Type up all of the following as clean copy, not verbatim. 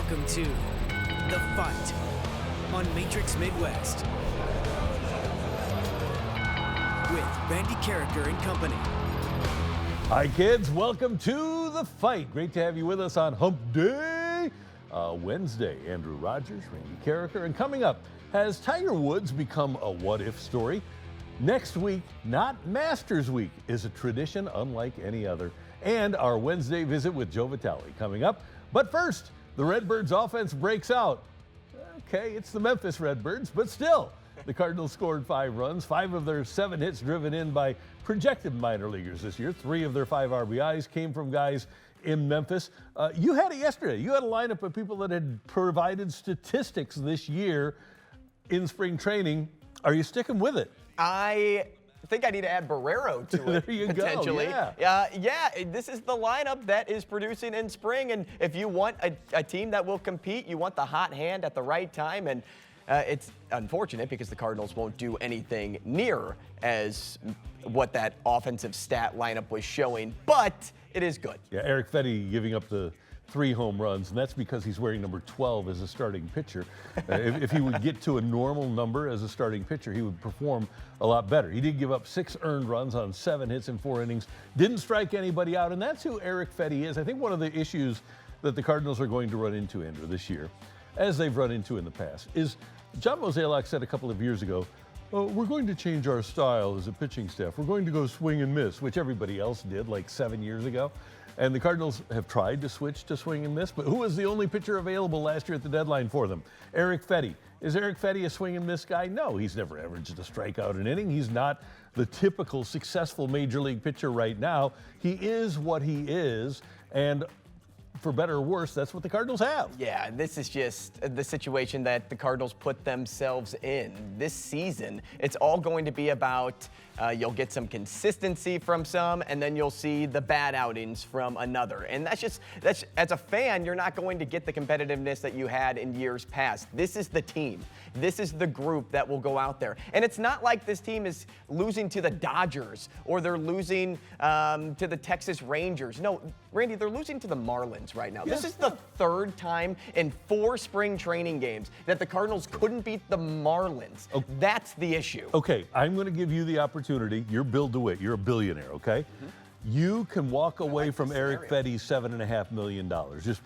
Welcome to The Fight on Matrix Midwest with Randy Karraker and company. Hi kids, welcome to The Fight. Great to have you with us on Hump Day, Wednesday. Andrew Rogers, Randy Karraker, and coming up, has Tiger Woods become a what-if story? Next week, not Masters Week, is a tradition unlike any other. And our Wednesday visit with Joe Vitale coming up. But first, the Redbirds offense breaks out. Okay, it's the Memphis Redbirds, but still, the Cardinals scored 5 runs, 5 of their 7 hits driven in by projected minor leaguers this year. 3 of their 5 RBIs came from guys in Memphis. You had it yesterday. You had a lineup of people that had provided statistics this year in spring training. Are you sticking with it? I think I need to add Barrero to it. There you potentially. go, yeah. Yeah, this is the lineup that is producing in spring, and if you want a team that will compete, you want the hot hand at the right time, and it's unfortunate because the Cardinals won't do anything near as what that offensive stat lineup was showing, but it is good. Yeah, Eric Fetty giving up the 3 home runs, and that's because he's wearing number 12 as a starting pitcher. If he would get to a normal number as a starting pitcher, he would perform a lot better. He did give up 6 earned runs on 7 hits in 4 innings, didn't strike anybody out, and that's who Eric Fetty is. I think one of the issues that the Cardinals are going to run into, Andrew, this year, as they've run into in the past, is John Mozeliak said a couple of years ago, we're going to change our style as a pitching staff. We're going to go swing and miss, which everybody else did like 7 years ago. And the Cardinals have tried to switch to swing and miss, but who was the only pitcher available last year at the deadline for them? Eric Fetty. Is Eric Fetty a swing and miss guy? No, he's never averaged a strikeout an inning. He's not the typical successful major league pitcher right now. He is what he is, and for better or worse, that's what the Cardinals have. Yeah, this is just the situation that the Cardinals put themselves in. This season, it's all going to be about you'll get some consistency from some, and then you'll see the bad outings from another. And that's as a fan, you're not going to get the competitiveness that you had in years past. This is the team. This is the group that will go out there. And it's not like this team is losing to the Dodgers or they're losing to the Texas Rangers. No, Randy, they're losing to the Marlins right now. Yeah. This is the 3rd time in 4 spring training games that the Cardinals couldn't beat the Marlins. Okay. That's the issue. Okay, I'm going to give you the opportunity. You're Bill DeWitt. You're a billionaire, okay? Mm-hmm. You can walk away from Eric Fetty's $7.5 million. Just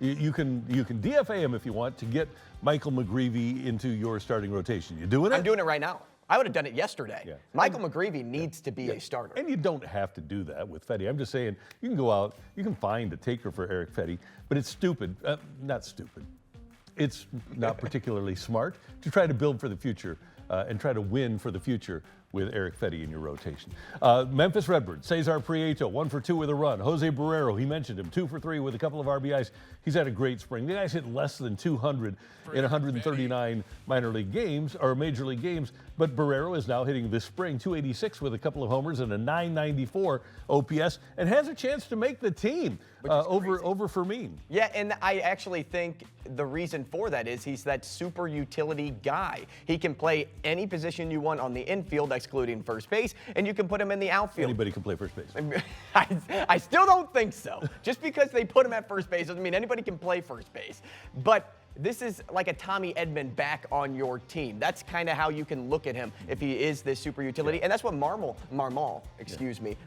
you can DFA him if you want to get Michael McGreevy into your starting rotation. You doing it? I'm doing it right now. I would have done it yesterday. Yeah. Michael McGreevy needs to be a starter. And you don't have to do that with Fetty. I'm just saying, you can go out, you can find a taker for Eric Fetty, but it's stupid, not stupid. It's not particularly smart to try to build for the future and try to win for the future with Eric Fetty in your rotation. Memphis Redbirds, Cesar Prieto, 1 for 2 with a run. Jose Barrero, he mentioned him, 2 for 3 with a couple of RBIs. He's had a great spring. The guy's hit less than 200 in 139 minor league games, or major league games, but Barrero is now hitting this spring 286 with a couple of homers and a 994 OPS, and has a chance to make the team over Fermin. Yeah, and I actually think the reason for that is he's that super utility guy. He can play any position you want on the infield, excluding first base, and you can put him in the outfield. Anybody can play first base. I still don't think so. Just because they put him at first base doesn't mean anybody can play first base. But this is like a Tommy Edman back on your team. That's kind of how you can look at him if he is this super utility. Yeah. And that's what Marmol,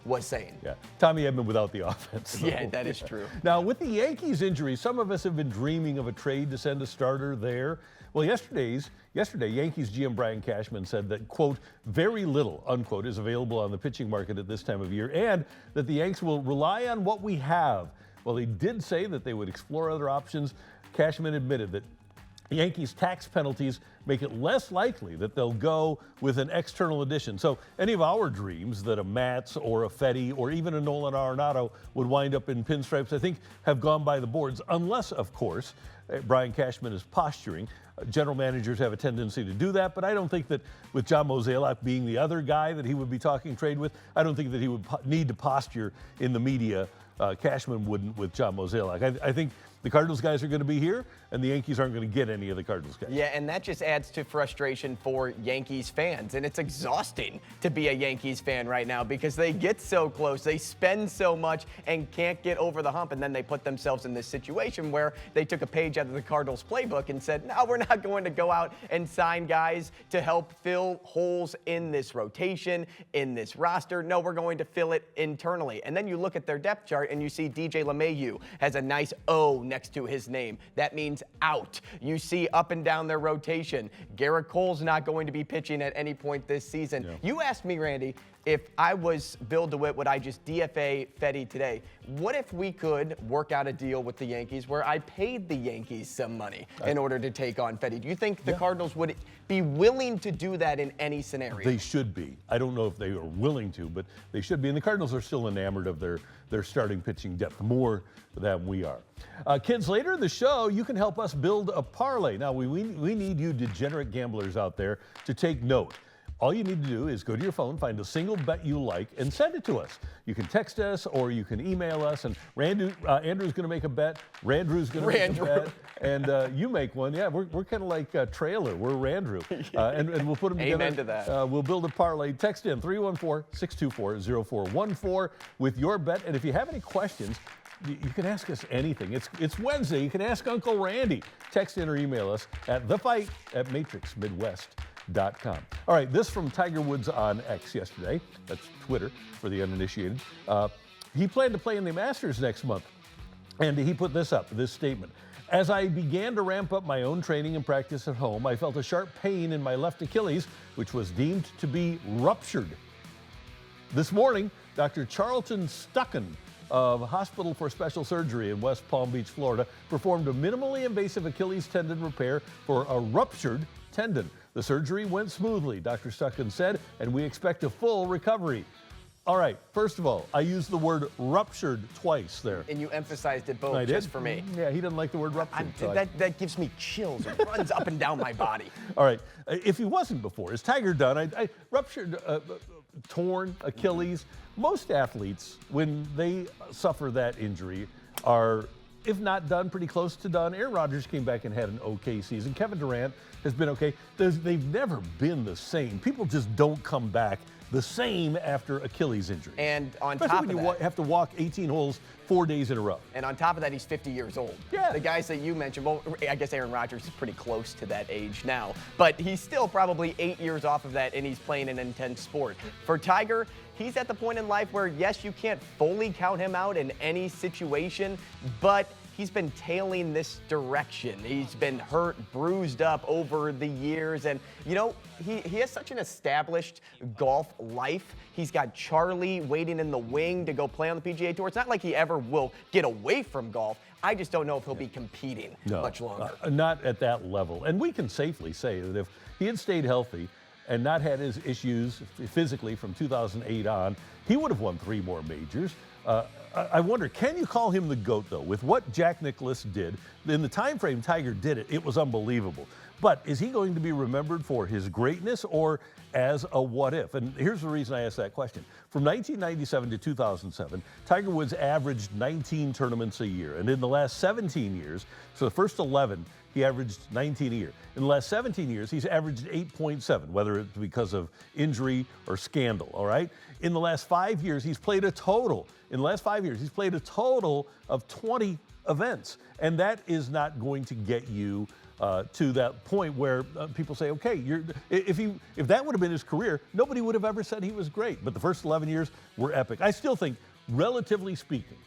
was saying. Yeah, Tommy Edman without the offense. Yeah, that is true. Now, with the Yankees injury, some of us have been dreaming of a trade to send a starter there. Well, yesterday, Yankees GM Brian Cashman said that, quote, very little, unquote, is available on the pitching market at this time of year, and that the Yanks will rely on what we have. Well, he did say that they would explore other options. Cashman admitted that Yankees tax penalties make it less likely that they'll go with an external addition. So any of our dreams that a Matz or a Fetty or even a Nolan Arenado would wind up in pinstripes, I think, have gone by the boards, unless, of course, Brian Cashman is posturing. General managers have a tendency to do that, but I don't think that with John Mozeliak being the other guy that he would be talking trade with, I don't think that he would need to posture in the media Cashman wouldn't with John Mozeliak. I think the Cardinals guys are going to be here, and the Yankees aren't going to get any of the Cardinals guys. Yeah, and that just adds to frustration for Yankees fans. And it's exhausting to be a Yankees fan right now because they get so close, they spend so much, and can't get over the hump. And then they put themselves in this situation where they took a page out of the Cardinals playbook and said, no, we're not going to go out and sign guys to help fill holes in this rotation, in this roster. No, we're going to fill it internally. And then you look at their depth chart and you see DJ LeMahieu has a nice O next to his name. That means out. You see up and down their rotation. Garrett Cole's not going to be pitching at any point this season. Yeah. You asked me, Randy, if I was Bill DeWitt, would I just DFA Fedde today? What if we could work out a deal with the Yankees where I paid the Yankees some money in order to take on Fedde? Do you think the Cardinals would be willing to do that in any scenario? They should be. I don't know if they are willing to, but they should be. And the Cardinals are still enamored of their starting pitching depth more than we are. Kids, later in the show, you can help us build a parlay. Now, we need you degenerate gamblers out there to take note. All you need to do is go to your phone, find a single bet you like, and send it to us. You can text us or you can email us. And Andrew's going to make a bet. Randrew's going to make a bet. And you make one. Yeah, we're kind of like Trailer. We're Randrew. And we'll put them together. Amen to that. We'll build a parlay. Text in 314-624-0414 with your bet. And if you have any questions, you can ask us anything. It's Wednesday. You can ask Uncle Randy. Text in or email us at thefight@matrixmidwest.com. All right, this from Tiger Woods on X yesterday. That's Twitter for the uninitiated. He planned to play in the Masters next month. And he put this statement. As I began to ramp up my own training and practice at home, I felt a sharp pain in my left Achilles, which was deemed to be ruptured. This morning, Dr. Charlton Stucken of Hospital for Special Surgery in West Palm Beach, Florida, performed a minimally invasive Achilles tendon repair for a ruptured tendon. The surgery went smoothly, Dr. Stucken said, and we expect a full recovery. All right, first of all, I used the word ruptured twice there. And you emphasized it both just for me. Yeah, he doesn't like the word ruptured. That gives me chills. It runs up and down my body. All right, if he wasn't before, is Tiger done? I ruptured, torn Achilles. Most athletes, when they suffer that injury, are, if not done, pretty close to done. Aaron Rodgers came back and had an okay season. Kevin Durant has been okay. They've never been the same. People just don't come back the same after Achilles injury. And on Especially top of when you that, have to walk 18 holes 4 days in a row. And on top of that, he's 50 years old. Yeah. The guys that you mentioned, well, I guess Aaron Rodgers is pretty close to that age now, but he's still probably 8 years off of that, and he's playing an intense sport. For Tiger, he's at the point in life where, yes, you can't fully count him out in any situation, but he's been tailing this direction. He's been hurt, bruised up over the years. And, you know, he has such an established golf life. He's got Charlie waiting in the wing to go play on the PGA Tour. It's not like he ever will get away from golf. I just don't know if he'll be competing much longer. Not at that level. And we can safely say that if he had stayed healthy and not had his issues physically from 2008 on, he would have won 3 more majors. I wonder, can you call him the GOAT, though? With what Jack Nicklaus did, in the time frame Tiger did it, it was unbelievable. But is he going to be remembered for his greatness or as a what if? And here's the reason I asked that question. From 1997 to 2007, Tiger Woods averaged 19 tournaments a year. And in the last 17 years, so the first 11, he averaged 19 a year. In the last 17 years, he's averaged 8.7, whether it's because of injury or scandal, all right? In the last 5 years, he's played a total. In the last 5 years, he's played a total of 20 events. And that is not going to get you to that point where people say, okay, if that would have been his career, nobody would have ever said he was great. But the first 11 years were epic. I still think, relatively speaking,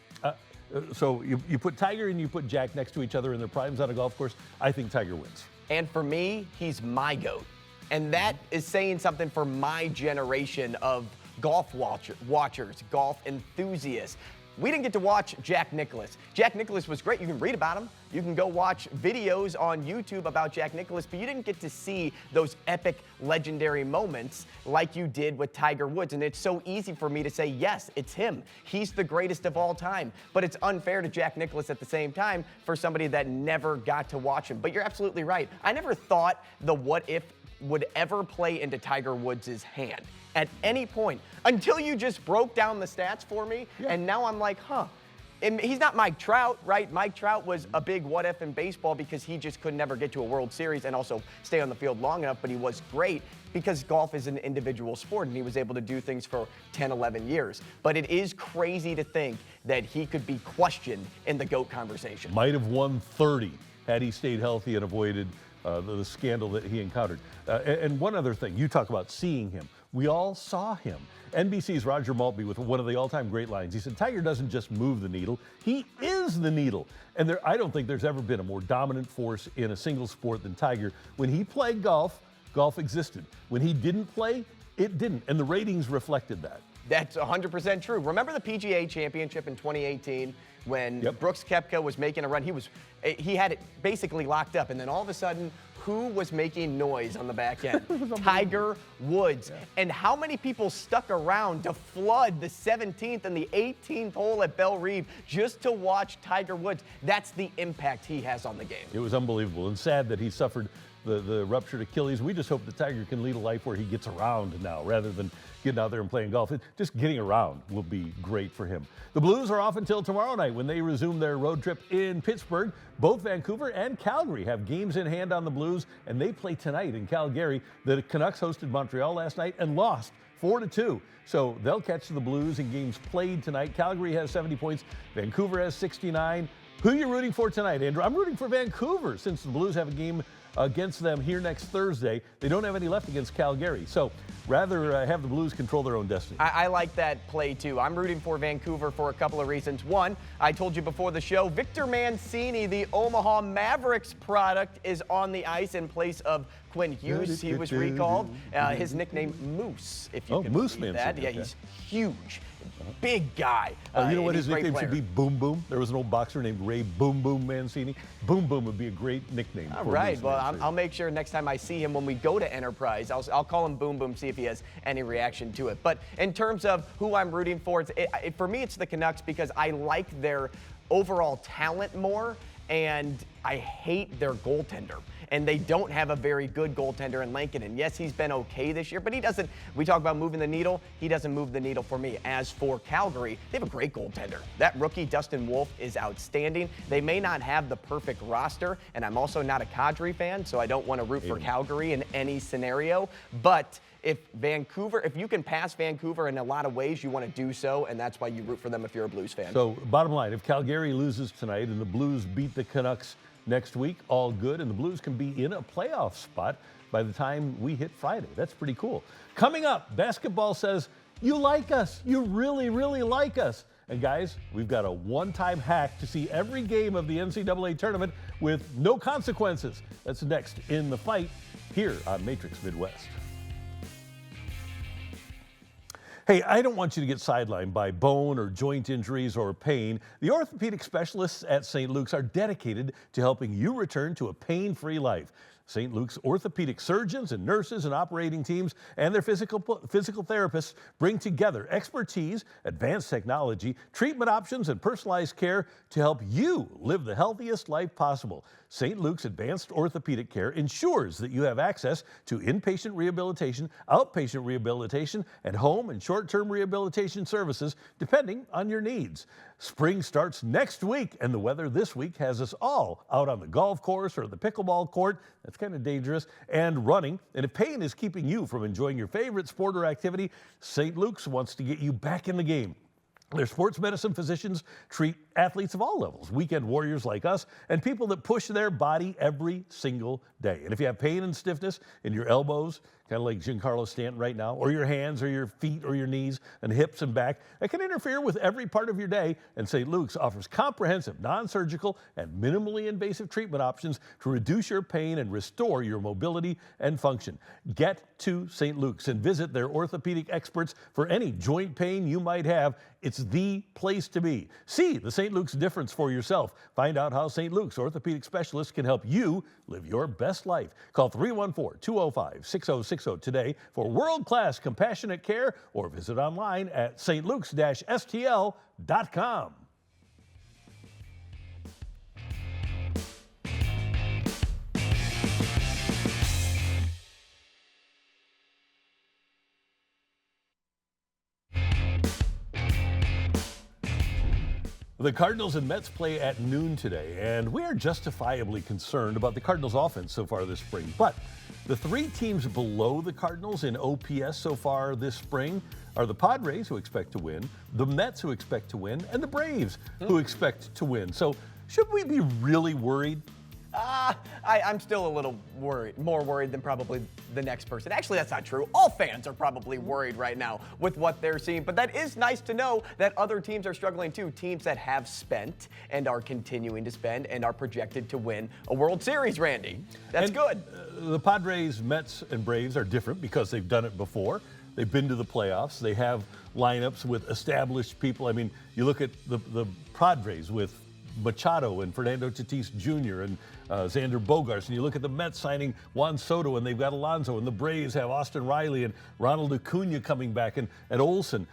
so you put Tiger and you put Jack next to each other in their primes on a golf course, I think Tiger wins. And for me, he's my GOAT. And that is saying something for my generation of golf watchers, golf enthusiasts. We didn't get to watch Jack Nicklaus. Jack Nicklaus was great. You can read about him. You can go watch videos on YouTube about Jack Nicklaus, but you didn't get to see those epic, legendary moments like you did with Tiger Woods. And it's so easy for me to say, yes, it's him. He's the greatest of all time. But it's unfair to Jack Nicklaus at the same time for somebody that never got to watch him. But you're absolutely right. I never thought the what if would ever play into Tiger Woods' hand at any point until you just broke down the stats for me. Yeah. And now I'm like, and he's not Mike Trout, right? Mike Trout was a big what if in baseball because he just could never get to a World Series and also stay on the field long enough, but he was great because golf is an individual sport and he was able to do things for 10, 11 years. But it is crazy to think that he could be questioned in the GOAT conversation. Might have won 30 had he stayed healthy and avoided the scandal that he encountered. And one other thing, you talk about seeing him. We all saw him. NBC's Roger Maltby with one of the all-time great lines. He said, Tiger doesn't just move the needle, he is the needle. And I don't think there's ever been a more dominant force in a single sport than Tiger. When he played golf, golf existed. When he didn't play, it didn't. And the ratings reflected that. That's 100% true. Remember the PGA Championship in 2018 when Brooks Koepka was making a run? He had it basically locked up, and then all of a sudden, who was making noise on the back end? Tiger Woods. Yeah. And how many people stuck around to flood the 17th and the 18th hole at Belle Reve just to watch Tiger Woods? That's the impact he has on the game. It was unbelievable and sad that he suffered the ruptured Achilles. We just hope the Tiger can lead a life where he gets around now rather than getting out there and playing golf. Just getting around will be great for him. The Blues are off until tomorrow night when they resume their road trip in Pittsburgh. Both Vancouver and Calgary have games in hand on the Blues, and they play tonight in Calgary. The Canucks hosted Montreal last night and lost 4-2. So they'll catch the Blues in games played tonight. Calgary has 70 points. Vancouver has 69. Who are you rooting for tonight, Andrew? I'm rooting for Vancouver since the Blues have a game against them here next Thursday. They don't have any left against Calgary. So rather have the Blues control their own destiny. I like that play too. I'm rooting for Vancouver for a couple of reasons. One, I told you before the show, Victor Mancini, the Omaha Mavericks product, is on the ice in place of Quinn Hughes. He was recalled. His nickname Moose, if you can Moose believe that. Mancini, Yeah, he's huge. Big guy. You know what his nickname should be? Boom Boom. There was an old boxer named Ray Boom Boom Mancini. Boom Boom would be a great nickname. All right. Well, I'll make sure next time I see him when we go to Enterprise, I'll call him Boom Boom, see if he has any reaction to it. But in terms of who I'm rooting for, for me, it's the Canucks because I like their overall talent more, and I hate their goaltender. And they don't have a very good goaltender in Lankinen. And yes, he's been okay this year, but he doesn't, we talk about moving the needle, he doesn't move the needle for me. As for Calgary, they have a great goaltender. That rookie, Dustin Wolf, is outstanding. They may not have the perfect roster, and I'm also not a Kadri fan, so I don't want to root for Calgary in any scenario. But if you can pass Vancouver in a lot of ways, you want to do so, and that's why you root for them if you're a Blues fan. So bottom line, if Calgary loses tonight and the Blues beat the Canucks next week, all good, and the Blues can be in a playoff spot by the time we hit Friday. That's pretty cool. Coming up, basketball says, you like us. You really, really like us. And guys, we've got a one-time hack to see every game of the NCAA tournament with no consequences. That's next in The Fight here on Matrix Midwest. Hey, I don't want you to get sidelined by bone or joint injuries or pain. The orthopedic specialists at St. Luke's are dedicated to helping you return to a pain-free life. St. Luke's orthopedic surgeons and nurses and operating teams and their physical therapists bring together expertise, advanced technology, treatment options, and personalized care to help you live the healthiest life possible. St. Luke's Advanced Orthopedic Care ensures that you have access to inpatient rehabilitation, outpatient rehabilitation, and home and short-term rehabilitation services depending on your needs. Spring starts next week, and the weather this week has us all out on the golf course or the pickleball court. That's kind of dangerous, and running. And if pain is keeping you from enjoying your favorite sport or activity, St. Luke's wants to get you back in the game. Their sports medicine physicians treat athletes of all levels, weekend warriors like us, and people that push their body every single day. And if you have pain and stiffness in your elbows, kind of like Giancarlo Stanton right now, or your hands or your feet or your knees and hips and back, that can interfere with every part of your day. And St. Luke's offers comprehensive, non-surgical, and minimally invasive treatment options to reduce your pain and restore your mobility and function. Get to St. Luke's and visit their orthopedic experts for any joint pain you might have. It's the place to be. See the St. Luke's difference for yourself. Find out how St. Luke's orthopedic specialists can help you live your best life. Call 314-205-6060 today for world-class compassionate care, or visit online at stlukes-stl.com. The Cardinals and Mets play at noon today, and we are justifiably concerned about the Cardinals' offense so far this spring. But the three teams below the Cardinals in OPS so far this spring are the Padres, who expect to win, the Mets, who expect to win, and the Braves, who expect to win. So should we be really worried? I'm still a little worried, more worried than probably the next person. Actually, that's not true. All fans are probably worried right now with what they're seeing, but that is nice to know that other teams are struggling too. Teams that have spent and are continuing to spend and are projected to win a World Series, Randy. That's good. The Padres, Mets, and Braves are different because they've done it before. They've been to the playoffs. They have lineups with established people. I mean, you look at the Padres with Machado and Fernando Tatis Jr. and Xander Bogaerts, and you look at the Mets signing Juan Soto, and they've got Alonso, and the Braves have Austin Riley and Ronald Acuna coming back, and Olsen.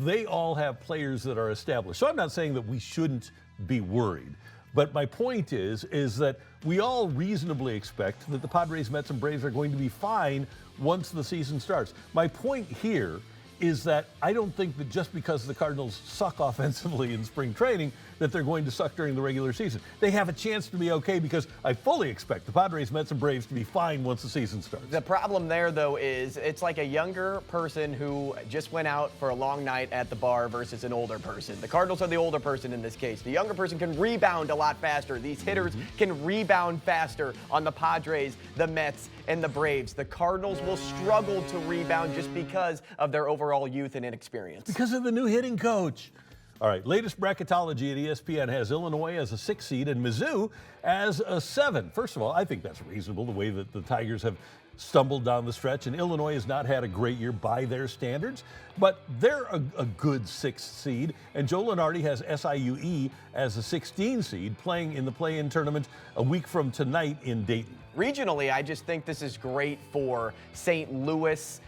They all have players that are established. So I'm not saying that we shouldn't be worried. But my point is that we all reasonably expect that the Padres, Mets, and Braves are going to be fine once the season starts. My point here is that I don't think that just because the Cardinals suck offensively in spring training that they're going to suck during the regular season. They have a chance to be okay because I fully expect the Padres, Mets, and Braves to be fine once the season starts. The problem there, though, is it's like a younger person who just went out for a long night at the bar versus an older person. The Cardinals are the older person in this case. The younger person can rebound a lot faster. These hitters can rebound faster on the Padres, the Mets, and the Braves. The Cardinals will struggle to rebound just because of their overall youth and inexperience. Because of the new hitting coach. All right, latest bracketology at ESPN has Illinois as a 6 seed and Mizzou as a 7. First of all, I think that's reasonable, the way that the Tigers have stumbled down the stretch, and Illinois has not had a great year by their standards, but they're a good 6th seed, and Joe Lunardi has SIUE as a 16 seed playing in the play-in tournament a week from tonight in Dayton. Regionally, I just think this is great for St. Louis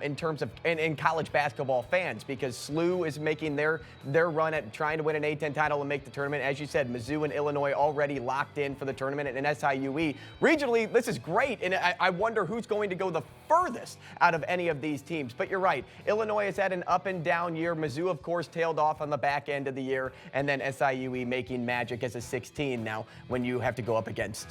in terms of in college basketball fans, because SLU is making their run at trying to win an A-10 title and make the tournament. As you said, Mizzou and Illinois already locked in for the tournament, and SIUE. Regionally, this is great, and I wonder who's going to go the furthest out of any of these teams. But you're right, Illinois has had an up and down year. Mizzou, of course, tailed off on the back end of the year, and then SIUE making magic as a 16. Now, when you have to go up against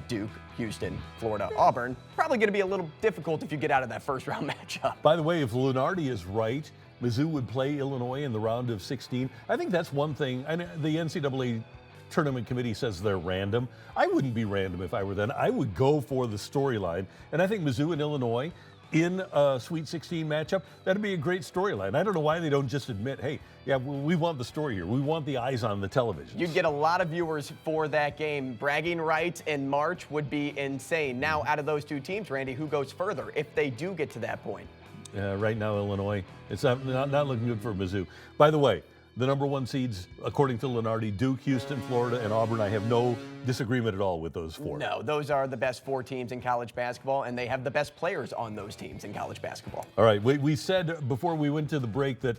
Duke, Houston, Florida, Auburn, probably going to be a little difficult if you get out of that first round matchup. By the way, if Lunardi is right, Mizzou would play Illinois in the round of 16. I think that's one thing. And the NCAA tournament committee says they're random. I wouldn't be random if I were them. I would go for the storyline. And I think Mizzou and Illinois in a Sweet 16 matchup, that'd be a great storyline. I don't know why they don't just admit, hey, yeah, we want the story here. We want the eyes on the television. You'd get a lot of viewers for that game. Bragging rights in March would be insane. Now, out of those two teams, Randy, who goes further if they do get to that point? Right now, Illinois. It's not looking good for Mizzou. By the way, the number 1 seeds, according to Lunardi, Duke, Houston, Florida, and Auburn. I have no disagreement at all with those 4. No, those are the best 4 teams in college basketball, and they have the best players on those teams in college basketball. All right, we said before we went to the break that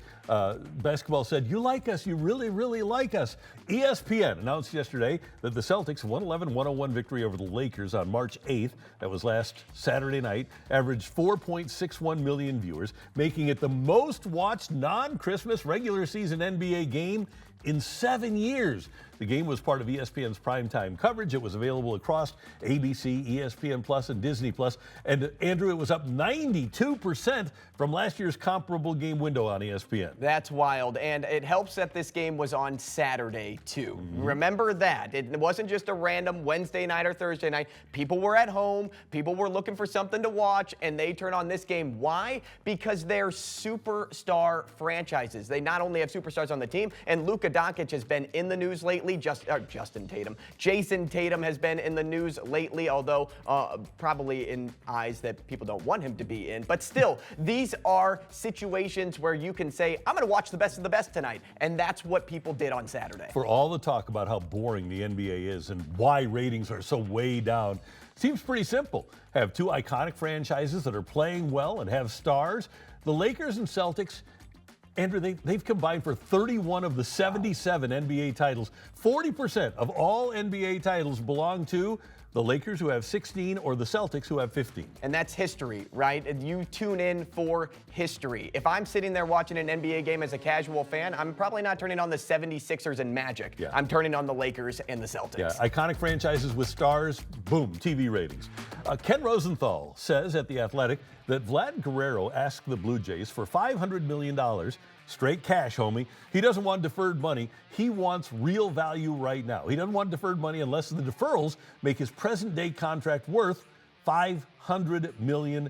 basketball said, you like us, you really, really like us. ESPN announced yesterday that the Celtics' 111-101 victory over the Lakers on March 8th, that was last Saturday night, averaged 4.61 million viewers, making it the most watched non-Christmas regular season NBA game in 7 years. The game was part of ESPN's primetime coverage. It was available across ABC, ESPN Plus, and Disney Plus. And Andrew, it was up 92% from last year's comparable game window on ESPN. That's wild. And it helps that this game was on Saturday, too. Remember that. It wasn't just a random Wednesday night or Thursday night. People were at home. People were looking for something to watch, and they turn on this game. Why? Because they're superstar franchises. They not only have superstars on the team, and Luka Doncic has been in the news lately. Jason Tatum has been in the news lately, although probably in eyes that people don't want him to be in. But still, these are situations where you can say, I'm going to watch the best of the best tonight. And that's what people did on Saturday. For all the talk about how boring the NBA is and why ratings are so way down, seems pretty simple. Have 2 iconic franchises that are playing well and have stars. The Lakers and Celtics, Andrew, they've combined for 31 of the 77 NBA titles. 40% of all NBA titles belong to the Lakers, who have 16, or the Celtics, who have 15. And that's history, right? And you tune in for history. If I'm sitting there watching an NBA game as a casual fan, I'm probably not turning on the 76ers and Magic. Yeah. I'm turning on the Lakers and the Celtics. Yeah, iconic franchises with stars, boom, TV ratings. Ken Rosenthal says at The Athletic that Vlad Guerrero asked the Blue Jays for $500 million, straight cash, homie. He doesn't want deferred money. He wants real value right now. He doesn't want deferred money unless the deferrals make his present-day contract worth $500 million.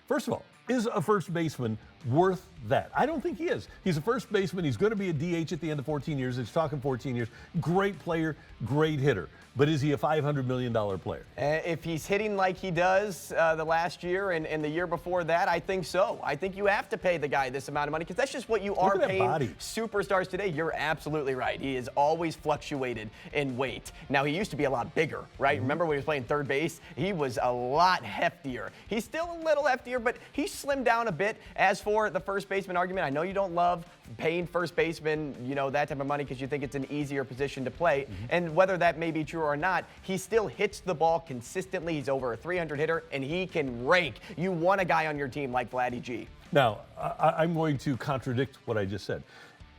First of all, is a first baseman worth that? I don't think he is. He's a first baseman. He's going to be a DH at the end of 14 years. It's talking 14 years. Great player, great hitter. But is he a $500 million player? If he's hitting like he does the last year and the year before that, I think so. I think you have to pay the guy this amount of money because that's just what you are paying superstars today. You're absolutely right. He has always fluctuated in weight. Now, he used to be a lot bigger, right? Mm-hmm. Remember when he was playing third base? He was a lot heftier. He's still a little heftier, but he slimmed down a bit. As for the first baseman argument, I know you don't love paying first baseman, that type of money because you think it's an easier position to play. Mm-hmm. And whether that may be true or not, he still hits the ball consistently. He's over a 300 hitter, and he can rake. You want a guy on your team like Vladdy G. Now, I'm going to contradict what I just said.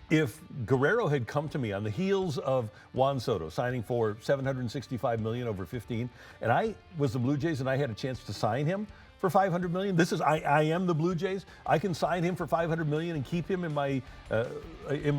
If Guerrero had come to me on the heels of Juan Soto signing for $765 million over 15, and I was the Blue Jays and I had a chance to sign him for $500 million. I am the Blue Jays. I can sign him for $500 million and keep him in my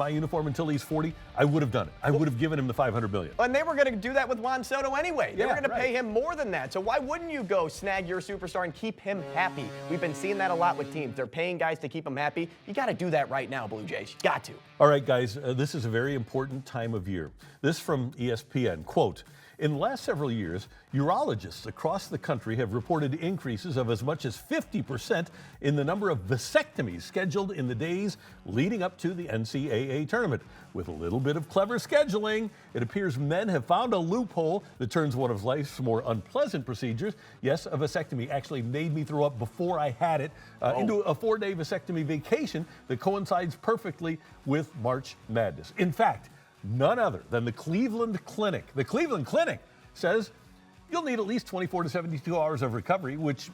uniform until he's 40. I would have done it. I would have given him the $500 million. And they were going to do that with Juan Soto anyway. They were going to pay him more than that. So why wouldn't you go snag your superstar and keep him happy? We've been seeing that a lot with teams. They're paying guys to keep them happy. You got to do that right now, Blue Jays. You got to. All right, guys. This is a very important time of year. This from ESPN. Quote, in the last several years, urologists across the country have reported increases of as much as 50% in the number of vasectomies scheduled in the days leading up to the NCAA tournament. With a little bit of clever scheduling, it appears men have found a loophole that turns one of life's more unpleasant procedures, yes, a vasectomy actually made me throw up before I had it, into a 4-day vasectomy vacation that coincides perfectly with March Madness. In fact, none other than the Cleveland Clinic. The Cleveland Clinic says you'll need at least 24 to 72 hours of recovery, which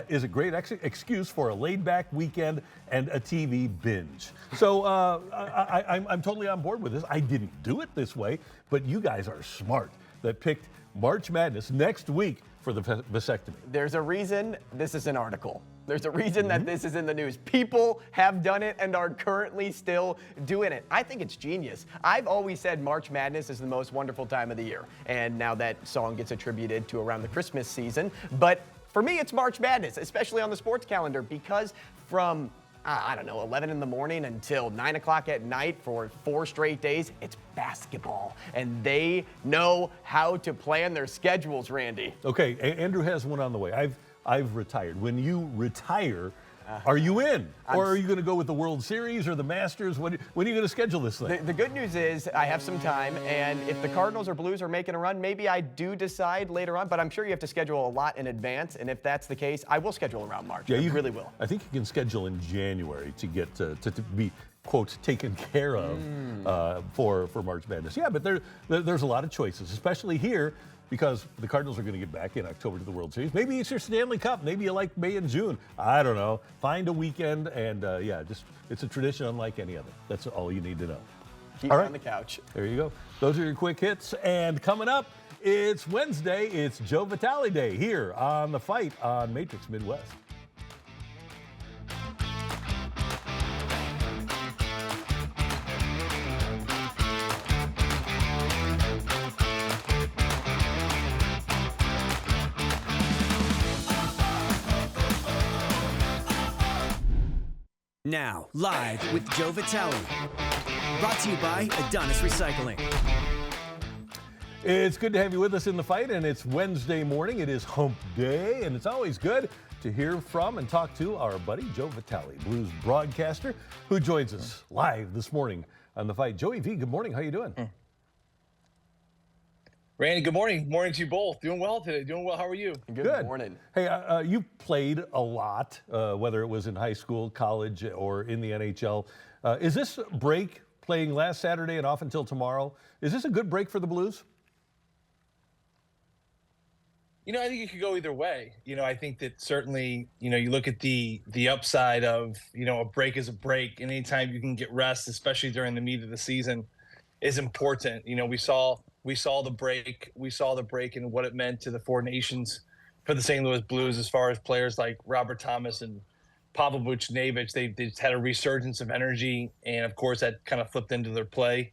is a great excuse for a laid-back weekend and a TV binge. So I'm totally on board with this. I didn't do it this way, but you guys are smart that picked March Madness next week for the vasectomy. There's a reason this is an article. There's a reason that this is in the news. People have done it and are currently still doing it. I think it's genius. I've always said March Madness is the most wonderful time of the year. And now that song gets attributed to around the Christmas season. But for me, it's March Madness, especially on the sports calendar, because from 11 in the morning until 9 o'clock at night for 4 straight days, it's basketball. And they know how to plan their schedules, Randy. Okay, Andrew has one on the way. I've retired. When you retire, are you in? Or are you going to go with the World Series or the Masters? When are you going to schedule this thing? The good news is I have some time, and if the Cardinals or Blues are making a run, maybe I do decide later on, but I'm sure you have to schedule a lot in advance, and if that's the case, I will schedule around March. Yeah, you really will. I think you can schedule in January to get to be, quote, taken care of for March Madness. Yeah, but there's a lot of choices, especially here, because the Cardinals are going to get back in October to the World Series. Maybe it's your Stanley Cup. Maybe you like May and June. I don't know. Find a weekend, and it's a tradition unlike any other. That's all you need to know. Keep it on the couch. There you go. Those are your quick hits. And coming up, it's Wednesday. It's Joe Vitale Day here on The Fight on Matrix Midwest. Now, live with Joe Vitale. Brought to you by Adonis Recycling. It's good to have you with us in The Fight, and it's Wednesday morning. It is Hump Day, and it's always good to hear from and talk to our buddy Joe Vitale, Blues broadcaster, who joins us live this morning on The Fight. Joey V, good morning. How you doing? Randy, good morning. Morning to you both. Doing well today. Doing well. How are you? Good morning. Hey, you played a lot, whether it was in high school, college, or in the NHL. Is this break, playing last Saturday and off until tomorrow, is this a good break for the Blues? I think it could go either way. I think that certainly, you look at the upside of, a break is a break, and anytime you can get rest, especially during the meat of the season, is important. We saw the break and what it meant to the Four Nations for the St. Louis Blues as far as players like Robert Thomas and Pavel Buchnevich. They just had a resurgence of energy, and of course that kind of flipped into their play.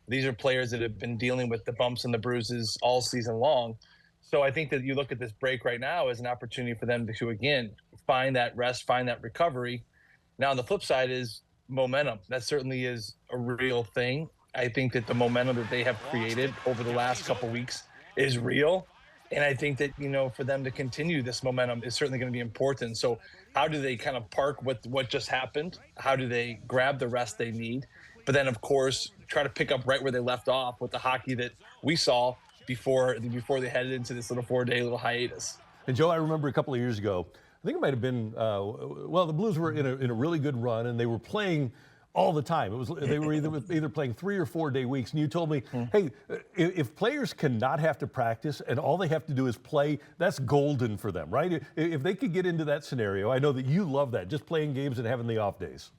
These are players that have been dealing with the bumps and the bruises all season long. So I think that you look at this break right now as an opportunity for them to again find that rest, find that recovery. Now on the flip side is momentum. That certainly is a real thing. I think that the momentum that they have created over the last couple of weeks is real. And I think that, for them to continue this momentum is certainly going to be important. So how do they kind of park what just happened? How do they grab the rest they need? But then, of course, try to pick up right where they left off with the hockey that we saw before they headed into this little 4-day little hiatus. And Joe, I remember a couple of years ago, I think it might have been, the Blues were in a really good run, and they were playing all the time. They were either playing 3 or 4 day weeks, and you told me, hey, if players cannot have to practice and all they have to do is play, that's golden for them, right? If they could get into that scenario, I know that you love that, just playing games and having the off days.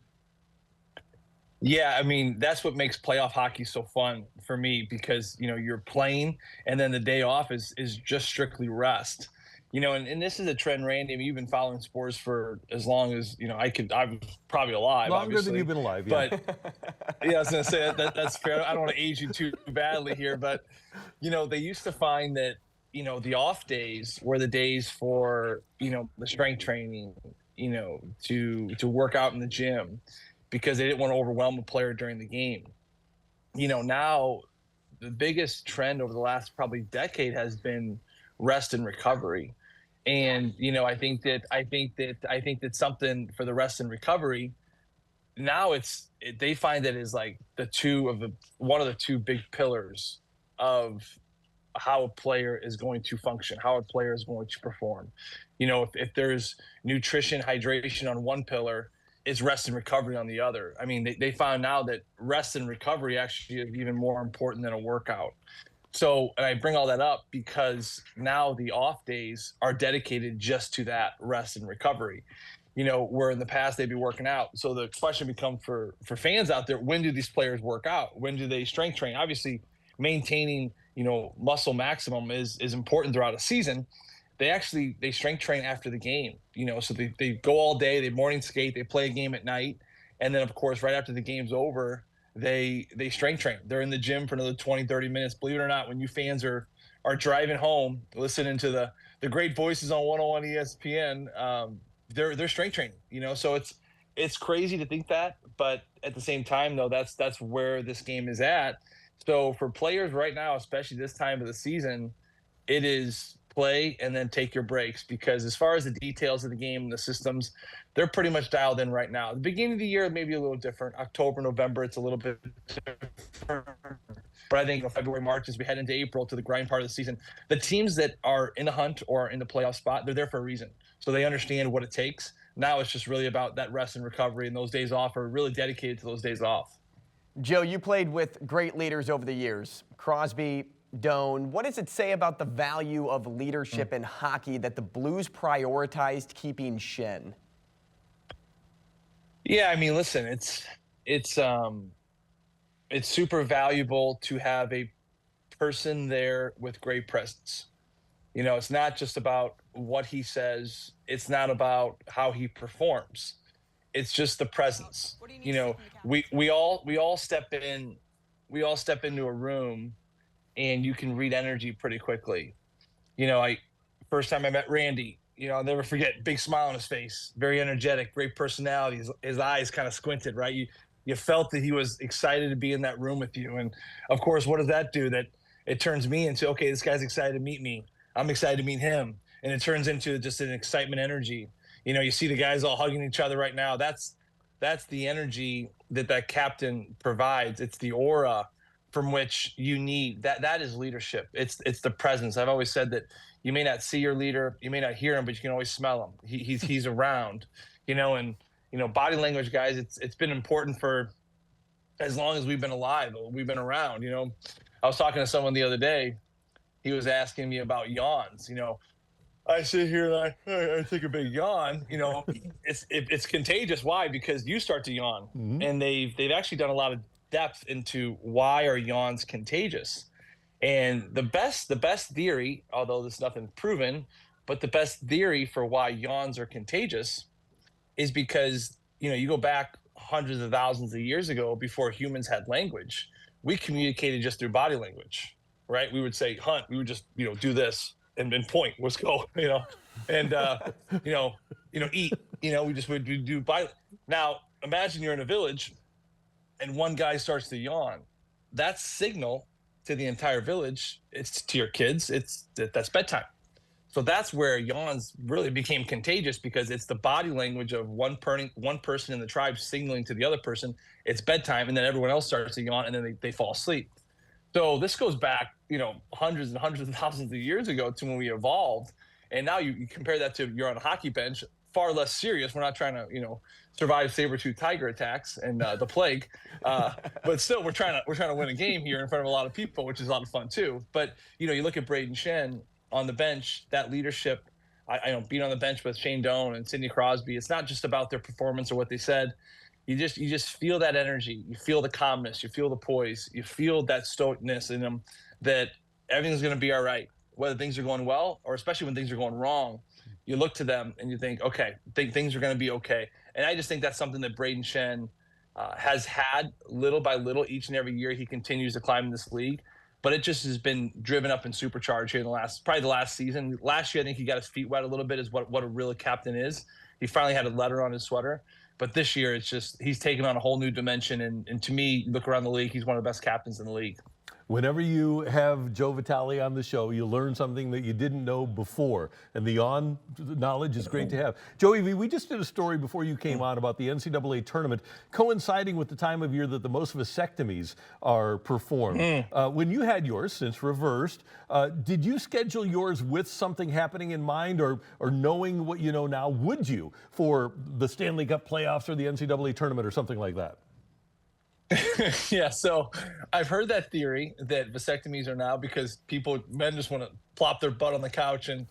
Yeah, I mean, that's what makes playoff hockey so fun for me because, you're playing and then the day off is just strictly rest. And this is a trend, Randy. I mean, you've been following sports for as long as, I was probably alive. Longer obviously. than you've been alive, yeah. But yeah, I was going to say that's fair. I don't want to age you too badly here, but, they used to find that, the off days were the days for, the strength training, to work out in the gym, because they didn't want to overwhelm a player during the game. Now the biggest trend over the last probably decade has been rest and recovery. And, I think that something for the rest and recovery now they find that is like one of the two big pillars of how a player is going to function, how a player is going to perform. If there's nutrition, hydration on one pillar, is rest and recovery on the other. I mean, they found now that rest and recovery actually is even more important than a workout. So, and I bring all that up because now the off days are dedicated just to that rest and recovery. Where in the past they'd be working out. So the question becomes for fans out there, when do these players work out? When do they strength train? Obviously, maintaining, muscle maximum is important throughout a season. They strength train after the game, so they go all day, they morning skate, they play a game at night. And then of course, right after the game's over, they strength train. They're in the gym for another 20, 30 minutes. Believe it or not, when you fans are driving home, listening to the great voices on 101 ESPN, they're strength training, so it's crazy to think that, but at the same time though, that's where this game is at. So for players right now, especially this time of the season, it is play and then take your breaks, because as far as the details of the game and the systems, they're pretty much dialed in right now. The beginning of the year may be a little different. October, November, it's a little bit different. But I think February, March, as we head into April to the grind part of the season, the teams that are in the hunt or in the playoff spot, they're there for a reason. So they understand what it takes. Now it's just really about that rest and recovery, and those days off are really dedicated to those days off. Joe, you played with great leaders over the years. Crosby, Doan. What does it say about the value of leadership in hockey that the Blues prioritized keeping Schenn? Yeah, I mean, listen, it's super valuable to have a person there with great presence. It's not just about what he says. It's not about how he performs. It's just the presence. We all step into a room, and you can read energy pretty quickly. First time I met Randy, I'll never forget, big smile on his face, very energetic, great personality. His eyes kind of squinted, right? You felt that he was excited to be in that room with you. And of course, what does that do? That it turns me into, okay, this guy's excited to meet me. I'm excited to meet him. And it turns into just an excitement energy. You see the guys all hugging each other right now. That's the energy that captain provides. It's the aura from which you need that is leadership. It's the presence. I've always said that you may not see your leader, you may not hear him, but you can always smell him. He's around, and body language, guys, it's been important for as long as we've been alive, we've been around. I was talking to someone the other day. He was asking me about yawns. I sit here and I take a big yawn. You know, it's contagious. Why? Because you start to yawn, and they've actually done a lot of depth into why are yawns contagious. And the best theory, although there's nothing proven, but the best theory for why yawns are contagious is because you go back hundreds of thousands of years ago before humans had language. We communicated just through body language, right? We would say hunt, we would just do this and point, let's go, and eat, we just would do body. Now imagine you're in a village and one guy starts to yawn. That signal to the entire village, it's to your kids, that's bedtime. So that's where yawns really became contagious, because it's the body language of one person in the tribe signaling to the other person it's bedtime, and then everyone else starts to yawn, and then they fall asleep. So this goes back, hundreds and hundreds of thousands of years ago to when we evolved. And now you compare that to you're on a hockey bench, far less serious. We're not trying to, survive saber-tooth tiger attacks and the plague, but still we're trying to win a game here in front of a lot of people, which is a lot of fun too. But you look at Braden Shen on the bench, that leadership. I being on the bench with Shane Doan and Sidney Crosby. It's not just about their performance or what they said. You just feel that energy. You feel the calmness. You feel the poise. You feel that stoicness in them, that everything's going to be all right, whether things are going well or especially when things are going wrong. You look to them and you think, okay, things are going to be okay. And I just think that's something that Braden Shen has had little by little each and every year. He continues to climb in this league, but it just has been driven up and supercharged here in the last season. Last year, I think he got his feet wet a little bit, is what a real captain is. He finally had a letter on his sweater. But this year, it's just he's taken on a whole new dimension. And to me, look around the league, he's one of the best captains in the league. Whenever you have Joe Vitale on the show, you learn something that you didn't know before, and the knowledge is great to have. Joey, we just did a story before you came on about the NCAA tournament coinciding with the time of year that the most vasectomies are performed. When you had yours, since reversed, did you schedule yours with something happening in mind, or knowing what you know now, would you, for the Stanley Cup playoffs or the NCAA tournament or something like that? Yeah, so I've heard that theory that vasectomies are now because men just want to plop their butt on the couch and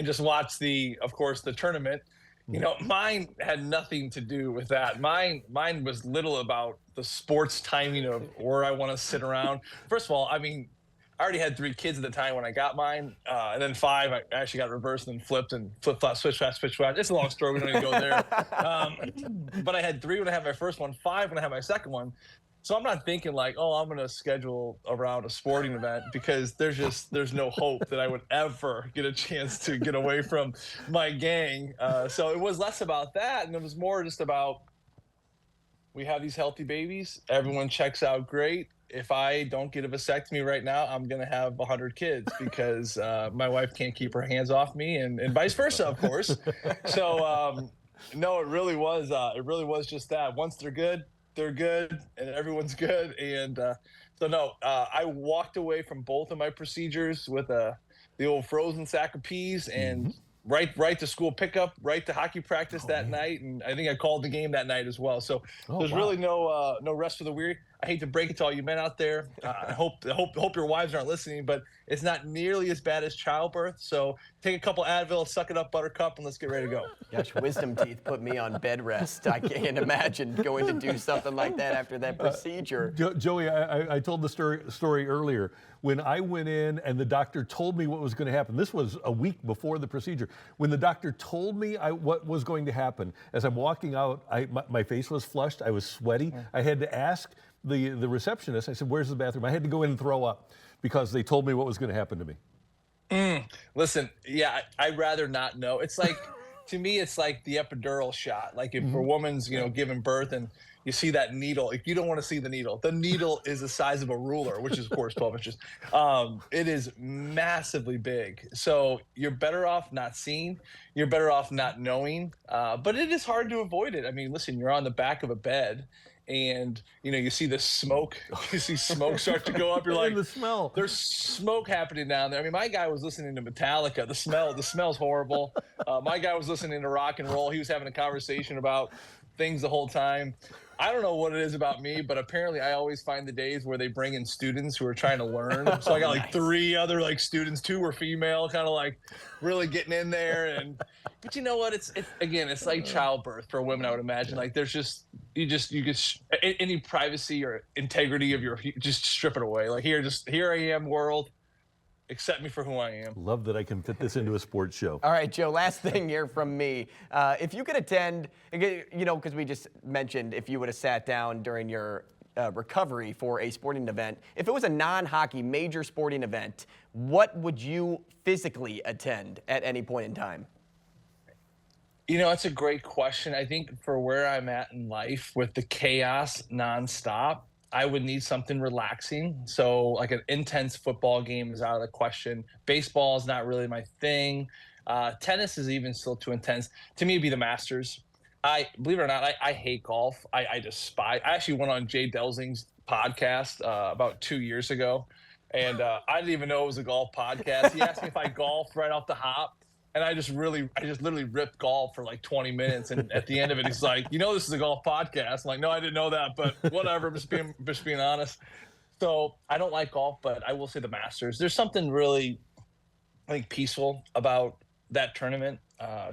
just watch of course, the tournament. Mine had nothing to do with that. Mine was little about the sports timing of where I want to sit around. First of all, I already had 3 kids at the time when I got mine, and then 5, I actually got reversed and then flipped and flip-flop, switch-fast. It's a long story. We don't need to go there. But I had 3 when I had my first one, 5 when I had my second one. So I'm not thinking like, oh, I'm going to schedule around a sporting event, because there's no hope that I would ever get a chance to get away from my gang. So it was less about that, and it was more just about, we have these healthy babies. Everyone checks out great. If I don't get a vasectomy right now, I'm going to have 100 kids, because my wife can't keep her hands off me, and vice versa, of course. So no, it really was just that. Once they're good, and everyone's good. And so no, I walked away from both of my procedures with the old frozen sack of peas, and right to school pickup, right to hockey practice that night. And I think I called the game that night as well. So there's really no rest for the weary. I hate to break it to all you men out there. I hope your wives aren't listening, but it's not nearly as bad as childbirth. So take a couple Advil, suck it up, Buttercup, and let's get ready to go. Gosh, wisdom teeth put me on bed rest. I can't imagine going to do something like that after that procedure. Joey, I told the story earlier. When I went in and the doctor told me what was going to happen, this was a week before the procedure. When the doctor told me what was going to happen, as I'm walking out, my face was flushed. I was sweaty. I had to ask the receptionist, I said, where's the bathroom? I had to go in and throw up because they told me what was going to happen to me. Listen, yeah, I'd rather not know. It's like, to me, it's like the epidural shot. Like if a woman's, giving birth and you see that needle, if you don't want to see the needle is the size of a ruler, which is of course 12 inches. It is massively big. So you're better off not seeing, you're better off not knowing, but it is hard to avoid it. Listen, you're on the back of a bed, and you see the smoke, start to go up. You're like, the smell. There's smoke happening down there. My guy was listening to Metallica. The smell's horrible. My guy was listening to rock and roll. He was having a conversation about things the whole time. I don't know what it is about me, but apparently I always find the days where they bring in students who are trying to learn. So I got like Nice. 3 other like students, 2 were female, kind of like really getting in there. But you know what? It's again, it's like childbirth for women, I would imagine. Like there's just you get any privacy or integrity of your, just strip it away. Like here I am, world. Accept me for who I am. Love that I can fit this into a sports show. All right, Joe, last thing here from me. If you could attend, because we just mentioned if you would have sat down during your recovery for a sporting event, if it was a non-hockey major sporting event, what would you physically attend at any point in time? That's a great question. I think for where I'm at in life with the chaos nonstop, I would need something relaxing. So, like an intense football game is out of the question. Baseball is not really my thing. Tennis is even still too intense. To me, it'd be the Masters. I believe it or not, I hate golf. I despise. I actually went on Jay Delsing's podcast about 2 years ago, and I didn't even know it was a golf podcast. He asked me if I golfed right off the hop. And I just literally ripped golf for like 20 minutes. And at the end of it, he's like, this is a golf podcast. I'm like, no, I didn't know that, but whatever, just being honest. So I don't like golf, but I will say the Masters. There's something really, I think, peaceful about that tournament,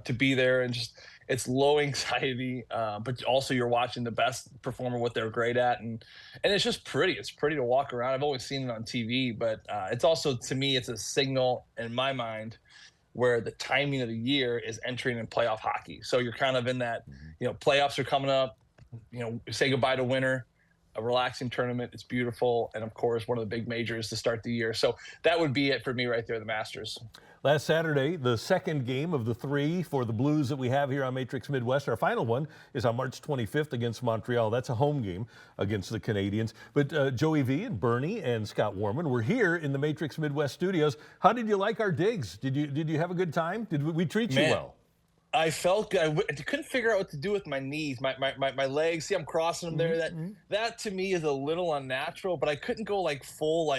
to be there, and just it's low anxiety, but also you're watching the best performer, what they're great at, and it's just pretty. It's pretty to walk around. I've always seen it on TV, but it's also, to me, it's a signal in my mind where the timing of the year is entering in playoff hockey. So you're kind of in that, playoffs are coming up, say goodbye to winter, a relaxing tournament. It's beautiful. And of course, one of the big majors to start the year. So that would be it for me right there, the Masters. Last Saturday, the second game of the 3 for the Blues that we have here on Matrix Midwest. Our final one is on March 25th against Montreal. That's a home game against the Canadians. But Joey V and Bernie and Scott Warman were here in the Matrix Midwest studios. How did you like our digs? Did you have a good time? Did we treat you well? I felt good. I couldn't figure out what to do with my knees, my legs. See, I'm crossing them there. That to me is a little unnatural, but I couldn't go like full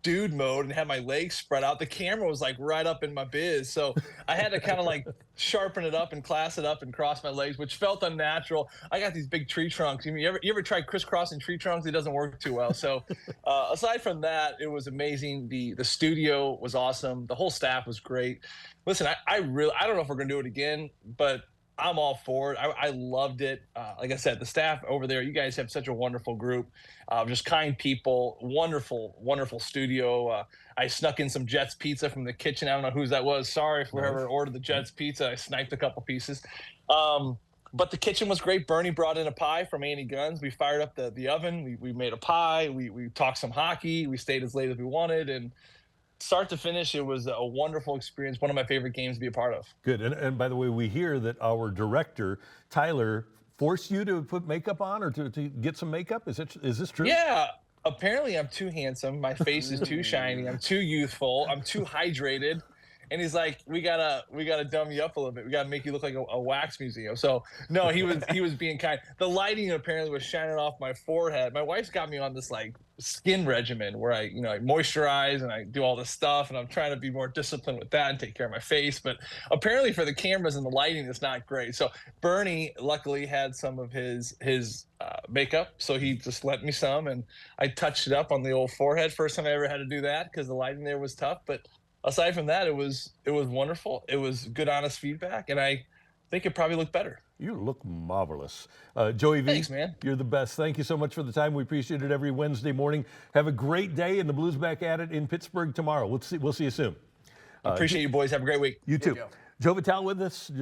dude mode and have my legs spread out. The camera was like right up in my biz, so I had to kind of like sharpen it up and class it up and cross my legs, which felt unnatural. I got these big tree trunks. You ever try crisscrossing tree trunks? It doesn't work too well. So aside from that, it was amazing. The studio was awesome. The whole staff was great. Listen, I don't know if we're gonna do it again, but I'm all for it. I loved it. Like I said, the staff over there, you guys have such a wonderful group, just kind people, wonderful, wonderful studio. I snuck in some Jets pizza from the kitchen. I don't know whose that was. Sorry if whoever ordered the Jets pizza. I sniped a couple pieces. But the kitchen was great. Bernie brought in a pie from Annie Gunn's. We fired up the oven. We made a pie. We talked some hockey. We stayed as late as we wanted. And start to finish, it was a wonderful experience. One of my favorite games to be a part of. Good. And by the way, we hear that our director, Tyler, forced you to put makeup on or to get some makeup. Is this true? Yeah. Apparently, I'm too handsome. My face is too shiny. I'm too youthful. I'm too hydrated. And he's like, we gotta dumb you up a little bit. We gotta make you look like a wax museum. So no, he was being kind. The lighting apparently was shining off my forehead. My wife's got me on this like skin regimen where I moisturize and I do all this stuff, and I'm trying to be more disciplined with that and take care of my face. But apparently for the cameras and the lighting, it's not great. So Bernie luckily had some of his makeup, so he just lent me some, and I touched it up on the old forehead. First time I ever had to do that because the lighting there was tough. But aside from that, it was wonderful. It was good, honest feedback, and I think it probably looked better. You look marvelous. Joey V, thanks, man. You're the best. Thank you so much for the time. We appreciate it every Wednesday morning. Have a great day, and the Blues back at it in Pittsburgh tomorrow. We'll see you soon. Appreciate you, boys. Have a great week. You too. Joe Vitale with us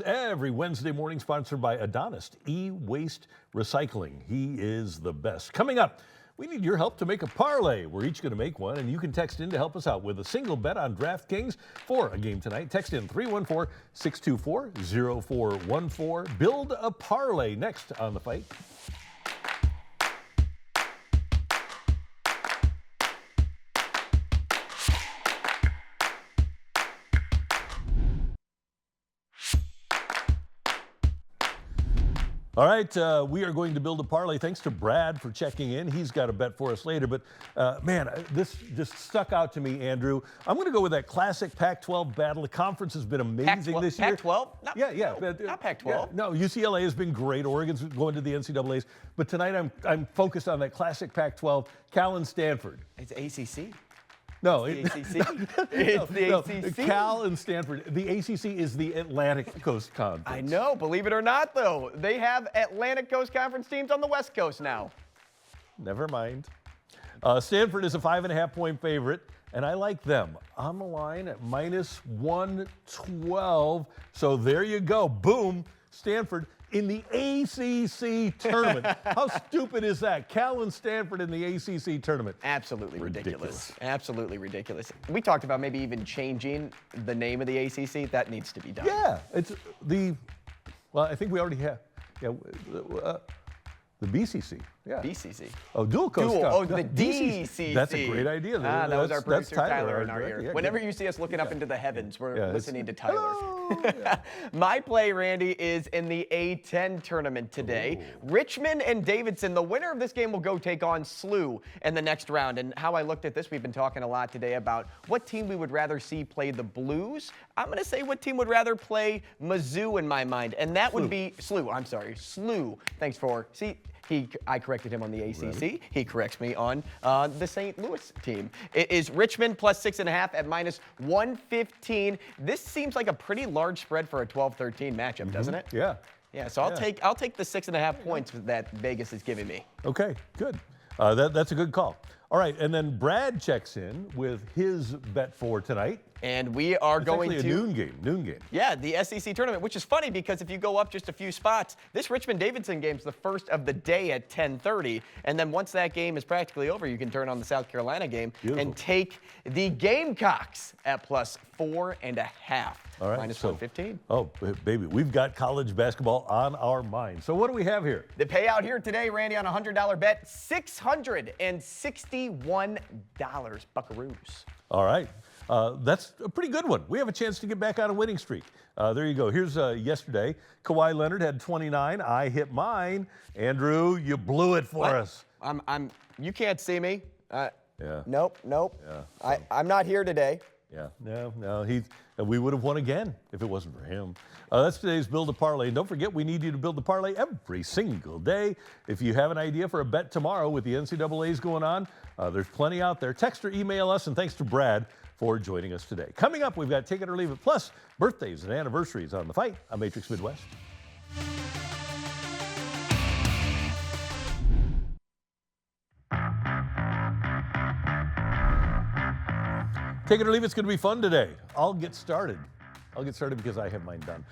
every Wednesday morning, sponsored by Adonis E-Waste Recycling. He is the best. Coming up, we need your help to make a parlay. We're each going to make one, and you can text in to help us out with a single bet on DraftKings for a game tonight. Text in 314-624-0414. Build a parlay next on The Fight. All right, we are going to build a parlay. Thanks to Brad for checking in. He's got a bet for us later. But, man, this just stuck out to me, Andrew. I'm going to go with that classic Pac-12 battle. The conference has been amazing this year. Pac-12? Yeah. Not Pac-12. Yeah, no, UCLA has been great. Oregon's going to the NCAAs. But tonight I'm focused on that classic Pac-12, Cal and Stanford. It's ACC. No, The ACC. It's the ACC. Cal and Stanford. The ACC is the Atlantic Coast Conference. I know. Believe it or not, though, they have Atlantic Coast Conference teams on the West Coast now. Never mind. Stanford is a 5.5-point favorite, and I like them on the line at -112. So there you go. Boom. Stanford in the ACC tournament. How stupid is that? Cal and Stanford in the ACC tournament. Absolutely ridiculous. Absolutely ridiculous. We talked about maybe even changing the name of the ACC. That needs to be done. Yeah, it's well, I think we already have. Yeah, the BCC. Yeah. BCC. Oh, dual coast. Oh, the DCC. That's a great idea. That was our producer Tyler in our director. ear. Yeah, Whenever you see us looking up into the heavens, we're listening to Tyler. Yeah. My play, Randy, is in the A10 tournament today. Richmond and Davidson, the winner of this game will go take on SLU in the next round. And how I looked at this, we've been talking a lot today about what team we would rather see play the Blues. I'm going to say what team would rather play Mizzou in my mind, and that would be SLU. I'm sorry, SLU. Thanks for, I corrected him on the ACC. Right. He corrects me on the St. Louis team. It is Richmond plus 6.5 at -115. This seems like a pretty large spread for a 12-13 matchup, doesn't it? Yeah. Yeah. So I'll take the 6.5 points that Vegas is giving me. Okay. Good. That's a good call. All right, and then Brad checks in with his bet for tonight. And we are going to noon game. Yeah, the SEC tournament, which is funny because if you go up just a few spots, this Richmond-Davidson game is the first of the day at 10:30, and then once that game is practically over, you can turn on the South Carolina game and take the Gamecocks at +4.5. All right, -115. Oh, baby, we've got college basketball on our mind. So what do we have here? The payout here today, Randy, on a $100 bet, $661, Buckaroos. All right. That's a pretty good one. We have a chance to get back on a winning streak. There you go. Here's yesterday. Kawhi Leonard had 29. I hit mine. Andrew, you blew it for us. You can't see me. Yeah. Nope. Yeah, so. I'm not here today. Yeah. No. We would have won again if it wasn't for him. That's today's Build a Parlay. And don't forget, we need you to build a parlay every single day. If you have an idea for a bet tomorrow with the NCAAs going on, there's plenty out there. Text or email us, and thanks to Brad for joining us today. Coming up, we've got Take It or Leave It, plus birthdays and anniversaries on The Fight on Matrix Midwest. Take It or Leave It's going to be fun today. I'll get started because I have mine done.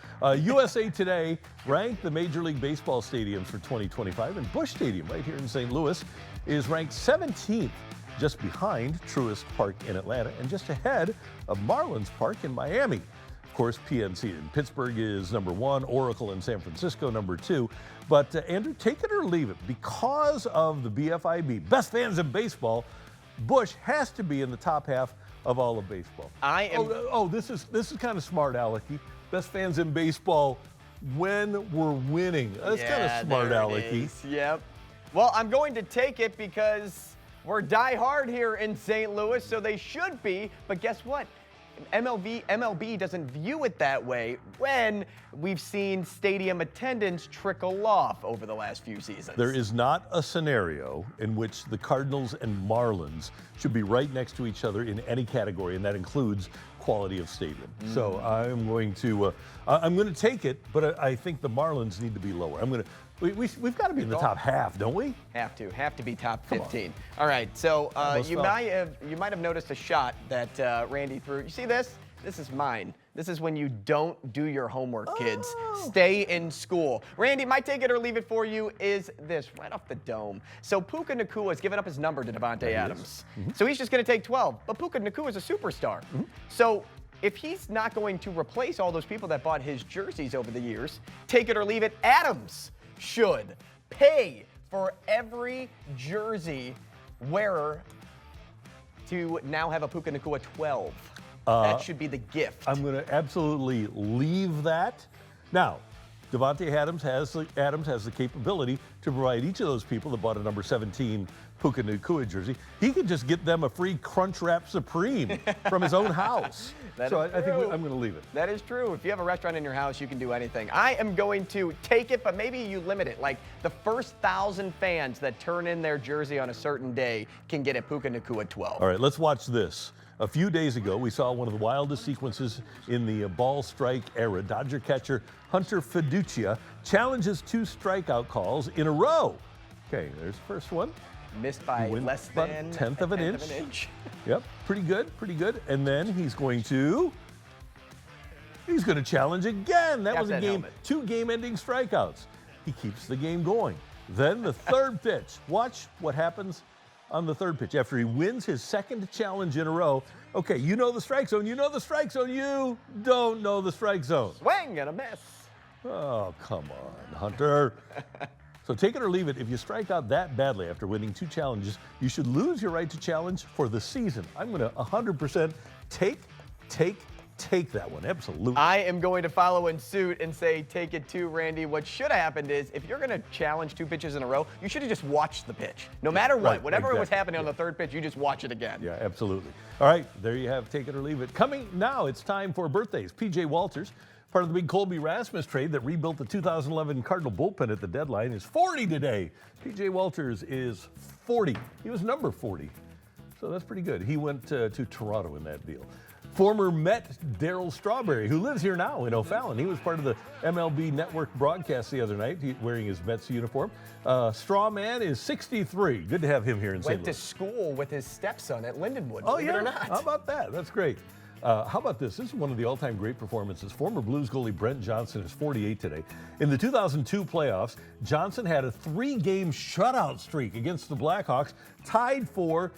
USA Today ranked the Major League Baseball stadiums for 2025, and Busch Stadium right here in St. Louis is ranked 17th, just behind Truist Park in Atlanta and just ahead of Marlins Park in Miami. Of course, PNC in Pittsburgh is number 1, Oracle in San Francisco number 2. But Andrew, take it or leave it. Because of the BFIB, best fans in baseball, Busch has to be in the top half of all of baseball. This is kind of smart, Alecky. Best fans in baseball when we're winning. That's kind of smart, Alecky. Yep. Well, I'm going to take it because we're die hard here in St. Louis, so they should be. But guess what? MLB doesn't view it that way when we've seen stadium attendance trickle off over the last few seasons. There is not a scenario in which the Cardinals and Marlins should be right next to each other in any category, and that includes quality of stadium. So I'm going to take it, but I think the Marlins need to be lower. We've got to be in the top half, don't we? Have to be top 15. All right, so you might have noticed a shot that Randy threw. You see this? This is mine. This is when you don't do your homework, kids. Stay in school. Randy, my take it or leave it for you is this, right off the dome. So Puka Nacua has given up his number to Devontae Adams. So he's just going to take 12. But Puka Nacua is a superstar. So if he's not going to replace all those people that bought his jerseys over the years, take it or leave it, Adams should pay for every jersey wearer to now have a Puka Nacua 12. That should be the gift. I'm going to absolutely leave that. Now, Devontae Adams has the capability to provide each of those people that bought a number 17 Puka Nacua jersey. He could just get them a free Crunchwrap Supreme from his own house. So I think I'm going to leave it. That is true. If you have a restaurant in your house, you can do anything. I am going to take it, but maybe you limit it. Like the first 1,000 fans that turn in their jersey on a certain day can get a Puka Nacua 12. All right, let's watch this. A few days ago, we saw one of the wildest sequences in the ball strike era. Dodger catcher Hunter Fiducia challenges 2 strikeout calls in a row. Okay, there's the first one. Missed by less than a tenth of an inch. Yep, pretty good, pretty good. And then he's going to challenge again. That was a game, 2 game-ending strikeouts. He keeps the game going. Then the third pitch. Watch what happens on the third pitch after he wins his second challenge in a row. Okay, you know the strike zone. You know the strike zone. You don't know the strike zone. Swing and a miss. Oh, come on, Hunter. So take it or leave it. If you strike out that badly after winning 2 challenges, you should lose your right to challenge for the season. I'm going to 100% take that one. Absolutely. I am going to follow in suit and say take it too, Randy. What should have happened is if you're going to challenge 2 pitches in a row, you should have just watched the pitch. No matter what, right, whatever exactly. was happening on the third pitch, you just watch it again. Yeah, absolutely. All right, there you have take it or leave it. Coming now, it's time for birthdays. P.J. Walters, part of the big Colby Rasmus trade that rebuilt the 2011 Cardinal bullpen at the deadline, is 40 today. P.J. Walters is 40. He was number 40, so that's pretty good. He went to Toronto in that deal. Former Met Darryl Strawberry, who lives here now in O'Fallon. He was part of the MLB Network broadcast the other night, wearing his Mets uniform. Strawman is 63. Good to have him here in St. Louis. Went to school with his stepson at Lindenwood, Oh, believe yeah? it or not. How about that? That's great. How about this? This is one of the all-time great performances. Former Blues goalie Brent Johnson is 48 today. In the 2002 playoffs, Johnson had a 3-game shutout streak against the Blackhawks, tied for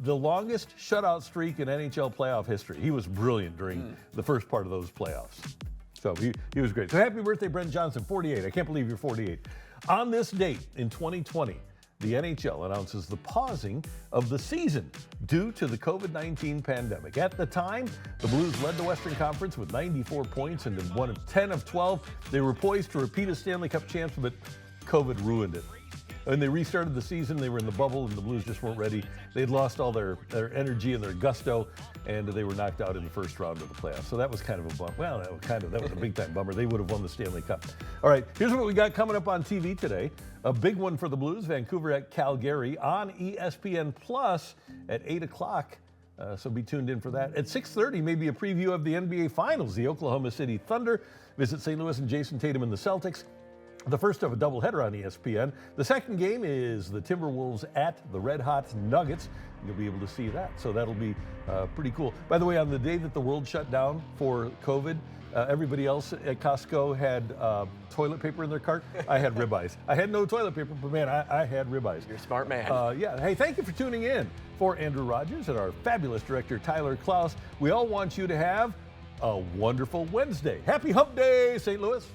the longest shutout streak in NHL playoff history. He was brilliant during the first part of those playoffs. So he was great. So happy birthday, Brent Johnson, 48. I can't believe you're 48. On this date in 2020, the NHL announces the pausing of the season due to the COVID-19 pandemic. At the time, the Blues led the Western Conference with 94 points and won 10 of 12. They were poised to repeat as Stanley Cup champs, but COVID ruined it. When they restarted the season, they were in the bubble and the Blues just weren't ready. They'd lost all their energy and their gusto, and they were knocked out in the first round of the playoffs. So that was kind of a bummer. Well, that was a big-time bummer. They would have won the Stanley Cup. All right, here's what we got coming up on TV today. A big one for the Blues, Vancouver at Calgary on ESPN Plus at 8 o'clock. So be tuned in for that. At 6:30, maybe a preview of the NBA Finals. The Oklahoma City Thunder visit St. Louis and Jason Tatum and the Celtics. The first of a doubleheader on ESPN. The second game is the Timberwolves at the Red Hot Nuggets. You'll be able to see that, so that'll be pretty cool. By the way, on the day that the world shut down for COVID, everybody else at Costco had toilet paper in their cart. I had ribeyes. I had no toilet paper, but man, I had ribeyes. You're a smart man. Yeah. Hey, thank you for tuning in. For Andrew Rogers and our fabulous director, Tyler Klaus, we all want you to have a wonderful Wednesday. Happy Hump Day, St. Louis.